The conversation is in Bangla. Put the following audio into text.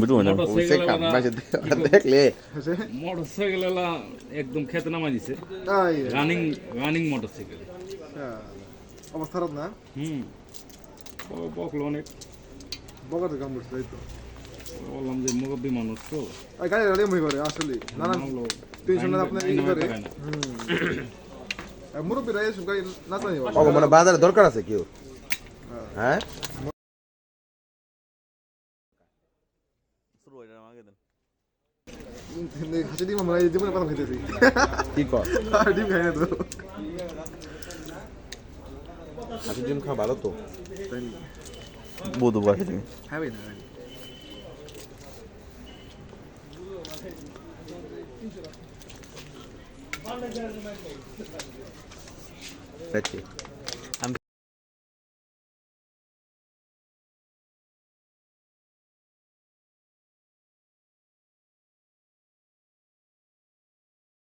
বুঝবো না ওইসে কাম মাঝে দেখলে মোটরসাইকেল একদম খেতে নামাই দিছে রানিং মোটরসাইকেল অবস্থা খারাপ না বকলো অনেক বকাতে কাম করছে তাই তো বললাম যে মুরব্বী মানুষ তো গাড়ি গাড়ি মই করে আসলে নানান টেনশন আপনার ই করে মুরব্বীরা এসব গাড়ি না চাই মানে বাজারে দরকার আছে কেউ হ্যাঁ হাসি ডিম আমরা জীবনে প্রথম খেতেছি কি কর ডিম খাই না তো হাঁসের ডিম খাওয়া ভালো তো বধু বাকি তুমি খাবে না দেখি